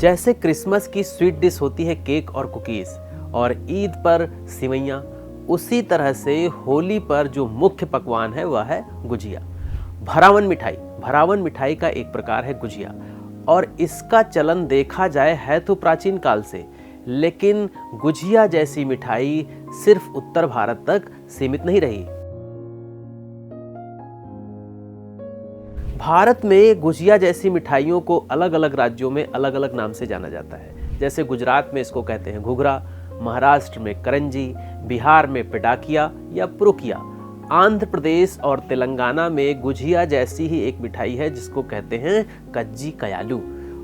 जैसे क्रिसमस की sweet dish होती है केक और कुकीज़ और ईद पर सिवैयाँ, उसी तरह से होली पर जो मुख्य पकवान है वह है गुजिया। भरावन मिठाई का एक प्रकार है गुजिया और इसका चलन देखा जाए है तो प्राचीन काल से, लेकिन गुजिया जैसी मिठाई सिर्फ उत्तर भारत तक सीमित नहीं रही। भारत में गुजिया जैसी मिठाइयों को अलग अलग राज्यों में अलग अलग नाम से जाना जाता है। जैसे गुजरात में इसको कहते हैं घुघरा, महाराष्ट्र में करंजी, बिहार में पिडाकिया या पुरुकिया, आंध्र प्रदेश और तेलंगाना में गुजिया जैसी ही एक मिठाई है जिसको कहते हैं कज्जी कयालू,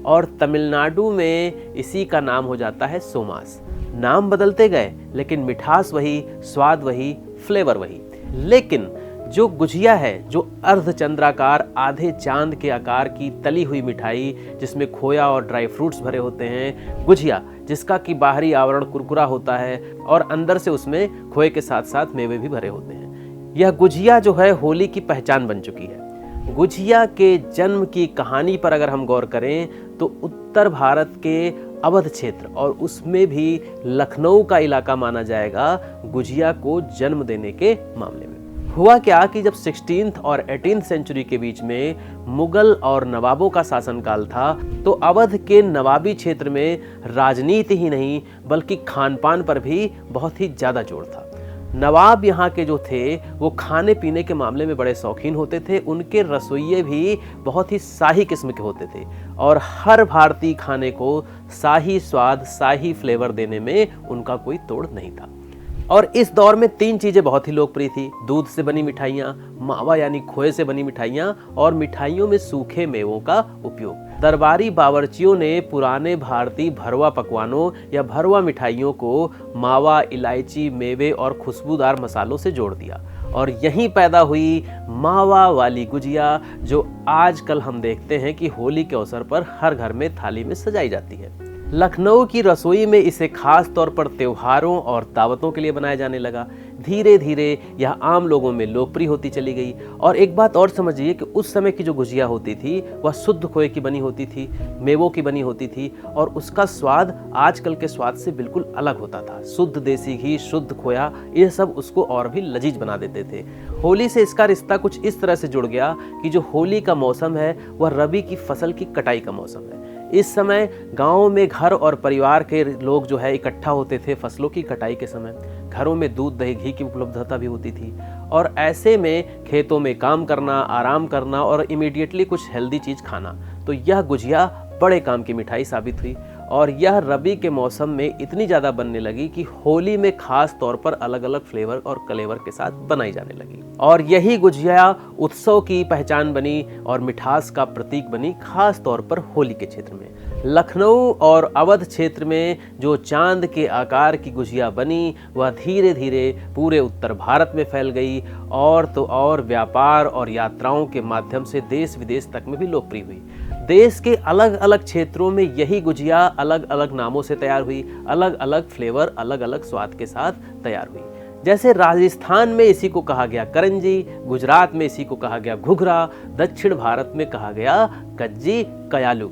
और तमिलनाडु में इसी का नाम हो जाता है सोमास। नाम बदलते गए लेकिन मिठास वही, स्वाद वही, फ्लेवर वही। लेकिन जो गुजिया है, जो अर्धचंद्राकार आधे चांद के आकार की तली हुई मिठाई जिसमें खोया और ड्राई फ्रूट्स भरे होते हैं, गुजिया जिसका कि बाहरी आवरण कुरकुरा होता है और अंदर से उसमें खोए के साथ साथ मेवे भी भरे होते हैं, यह गुजिया जो है होली की पहचान बन चुकी है। गुजिया के जन्म की कहानी पर अगर हम गौर करें तो उत्तर भारत के अवध क्षेत्र और उसमें भी लखनऊ का इलाका माना जाएगा गुजिया को जन्म देने के मामले में। हुआ क्या कि जब 16th और 18th सेंचुरी के बीच में मुगल और नवाबों का शासनकाल था तो अवध के नवाबी क्षेत्र में राजनीति ही नहीं बल्कि खान पान पर भी बहुत ही ज़्यादा जोर था। नवाब यहाँ के जो थे वो खाने पीने के मामले में बड़े शौकीन होते थे। उनके रसोइये भी बहुत ही शाही किस्म के होते थे और हर भारतीय खाने को शाही स्वाद, शाही फ्लेवर देने में उनका कोई तोड़ नहीं था। और इस दौर में 3 चीज़ें बहुत ही लोकप्रिय थी: दूध से बनी मिठाइयाँ, मावा यानी खोए से बनी मिठाइयाँ और मिठाइयों में सूखे मेवों का उपयोग। दरबारी बावर्चियों ने पुराने भारतीय भरवा पकवानों या भरवा मिठाइयों को मावा, इलायची, मेवे और खुशबूदार मसालों से जोड़ दिया और यहीं पैदा हुई मावा वाली गुजिया, जो आजकल हम देखते हैं कि होली के अवसर पर हर घर में थाली में सजाई जाती है। लखनऊ की रसोई में इसे खास तौर पर त्योहारों और दावतों के लिए बनाया जाने लगा। धीरे धीरे यह आम लोगों में लोकप्रिय होती चली गई। और एक बात और समझिए कि उस समय की जो गुजिया होती थी वह शुद्ध खोए की बनी होती थी, मेवों की बनी होती थी और उसका स्वाद आजकल के स्वाद से बिल्कुल अलग होता था। शुद्ध देसी घी, शुद्ध खोया, यह सब उसको और भी लजीज बना देते थे। होली से इसका रिश्ता कुछ इस तरह से जुड़ गया कि जो होली का मौसम है वह रबी की फसल की कटाई का मौसम है। इस समय गाँव में घर और परिवार के लोग जो है इकट्ठा होते थे फसलों की कटाई के समय। घरों में दूध, दही, घी की उपलब्धता भी होती थी और ऐसे में खेतों में काम करना, आराम करना और इमीडिएटली कुछ हेल्दी चीज़ खाना, तो यह गुजिया बड़े काम की मिठाई साबित हुई। और यह रबी के मौसम में इतनी ज़्यादा बनने लगी कि होली में खास तौर पर अलग अलग फ्लेवर और कलेवर के साथ बनाई जाने लगी और यही गुजिया उत्सव की पहचान बनी और मिठास का प्रतीक बनी, खास तौर पर होली के क्षेत्र में। लखनऊ और अवध क्षेत्र में जो चांद के आकार की गुजिया बनी वह धीरे धीरे पूरे उत्तर भारत में फैल गई और तो और व्यापार और यात्राओं के माध्यम से देश विदेश तक में भी लोकप्रिय हुई। देश के अलग अलग क्षेत्रों में यही गुजिया अलग अलग नामों से तैयार हुई, अलग अलग फ्लेवर, अलग अलग स्वाद के साथ तैयार हुई। जैसे राजस्थान में इसी को कहा गया करंजी, गुजरात में इसी को कहा गया घुघरा, दक्षिण भारत में कहा गया कज्जी कयालू।